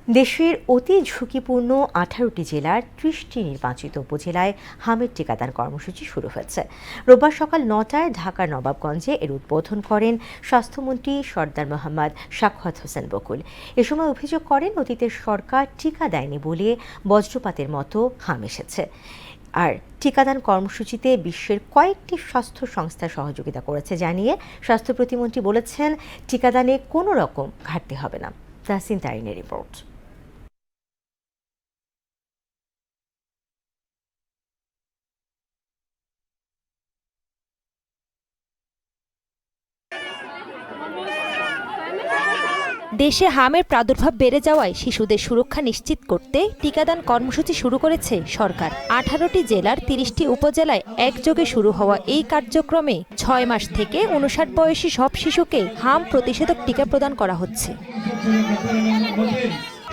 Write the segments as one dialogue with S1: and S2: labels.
S1: দেশের অতি ঝুঁকিপূর্ণ 18টি জেলার 30টি নির্বাচিত উপজেলায় হামের টিকাদান কর্মসূচি শুরু হয়েছে। রোববার সকাল 9টায় ঢাকার নবাবগঞ্জে এর উদ্বোধন করেন স্বাস্থ্যমন্ত্রী সরদার মোহাম্মদ সাখাওয়াত হোসেন বকুল। এ সময় অভিযোগ করেন, অতীতের সরকার টিকা দেয়নি বলে বজ্রপাতের মতো হাম এসেছে। আর টিকাদান কর্মসূচিতে বিশ্বের কয়েকটি স্বাস্থ্য সংস্থা সহযোগিতা করেছে জানিয়ে স্বাস্থ্য প্রতিমন্ত্রী বলেছেন, টিকাদানে কোনো রকম ঘাটতি হবে না। তাহসিন তারিনের রিপোর্ট।
S2: দেশে হামের প্রাদুর্ভাব বেড়ে যাওয়ায় শিশুদের সুরক্ষা নিশ্চিত করতে টিকাদান কর্মসূচি শুরু করেছে সরকার। 18টি জেলার 30টি উপজেলায় একযোগে শুরু হওয়া এই কার্যক্রমে 6 মাস থেকে 59 বয়সী সব শিশুকে হাম প্রতিষেধক টিকা প্রদান করা হচ্ছে।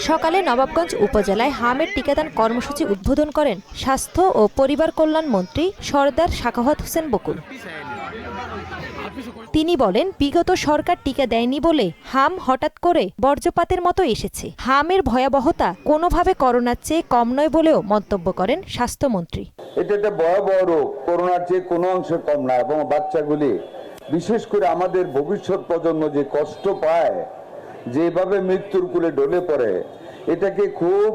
S2: সকালে নবাবগঞ্জ উপজেলায় হামের টিকাদান কর্মসূচি উদ্বোধন করেন স্বাস্থ্য ও পরিবার কল্যাণ মন্ত্রী সরদার সাখাওয়াত হোসেন বকুল। তিনি বলেন, বিগত সরকার টিকা দেয়নি বলে হাম হঠাৎ করে বজ্রপাতের মতো এসেছে। হামের ভয়াবহতা কোনোভাবে করোনার চেয়ে কম নয় বলেও মন্তব্য করেন স্বাস্থ্যমন্ত্রী।
S3: এটা একটা ভয়াবহ রোগ, করোনার চেয়ে কোনো অংশে কম না, এবং বাচ্চাগুলি বিশেষ করে আমাদের ভবিষ্যৎ প্রজন্ম যে কষ্ট পায়, যেভাবে মৃত্যুর কুলে ঢলে পড়ে, এটাকে খুব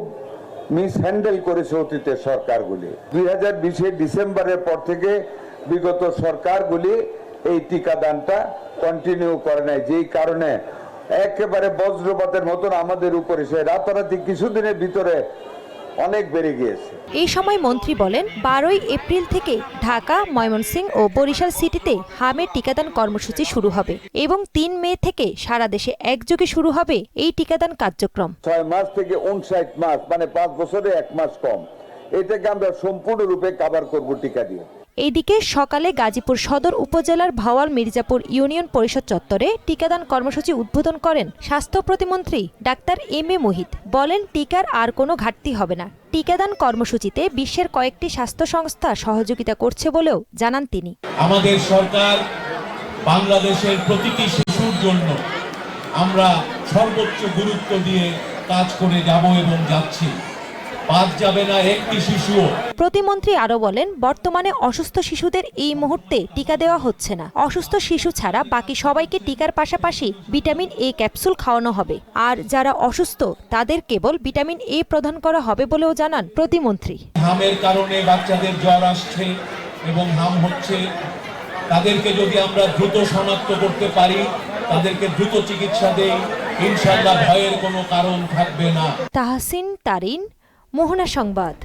S3: মিসহ্যান্ডেল করেছে অতীতের সরকারগুলি। 2020 ডিসেম্বরের পর থেকে বিগত সরকারগুলি এই টিকাদানটা কন্টিনিউ করে নাই, যেই কারণে একেবারে বজ্রপাতের মতন আমাদের উপরে সে রাতারাতি কিছুদিনের ভিতরে অনেক বেড়ে গিয়েছে।
S2: এই সময় মন্ত্রী বলেন, 12 এপ্রিল থেকে ঢাকা, ময়মনসিংহ ও বরিশাল সিটিতে হামের টিকাদান কর্মসূচি শুরু হবে এবং 3 মে থেকে সারা দেশে একযোগে শুরু হবে এই টিকাদান কার্যক্রম।
S3: 6 মাস থেকে 59 মাস, মানে 5 বছরে 1 মাস কম, এটাকে আমরা সম্পূর্ণরূপে কভার করব টিকা দিয়ে।
S2: এইদিকে সকালে গাজীপুর সদর উপজেলার ভাওয়াল মির্জাপুর ইউনিয়ন পরিষদ চত্বরে টিকাদান কর্মসূচি উদ্বোধন করেন স্বাস্থ্য প্রতিমন্ত্রী ডাক্তার এম এ মুহিত। বলেন, টিকার আর কোনো ঘাটতি হবে না। টিকাদান কর্মসূচিতে বিশ্বের কয়েকটি স্বাস্থ্য সংস্থা সহযোগিতা করছে বলেও জানান তিনি।
S4: আমাদের সরকার বাংলাদেশের প্রতিটি শিশুর জন্য আমরা সর্বোচ্চ গুরুত্ব দিয়ে কাজ করে যাব এবং যাচ্ছি। বাদ যাবে না একটি শিশুও।
S2: প্রতিমন্ত্রী আরো বলেন, বর্তমানে অসুস্থ শিশুদের এই মুহূর্তে টিকা দেওয়া হচ্ছে না। অসুস্থ শিশু ছাড়া বাকি সবাইকে টিকার পাশাপাশি ভিটামিন এ ক্যাপসুল খাওয়ানো হবে। আর যারা অসুস্থ তাদের কেবল ভিটামিন এ প্রদান করা হবে বলেও জানান প্রতিমন্ত্রী।
S4: হামের কারণে বাচ্চাদের জ্বর আসছে এবং হাম হচ্ছে, তাদেরকে যদি আমরা দ্রুত শনাক্ত করতে পারি, তাদেরকে দ্রুত চিকিৎসা দেই, ইনশাআল্লাহ ভয়ের কোনো কারণ থাকবে না।
S2: তাহসিন তারিন, মোহনা সংবাদ।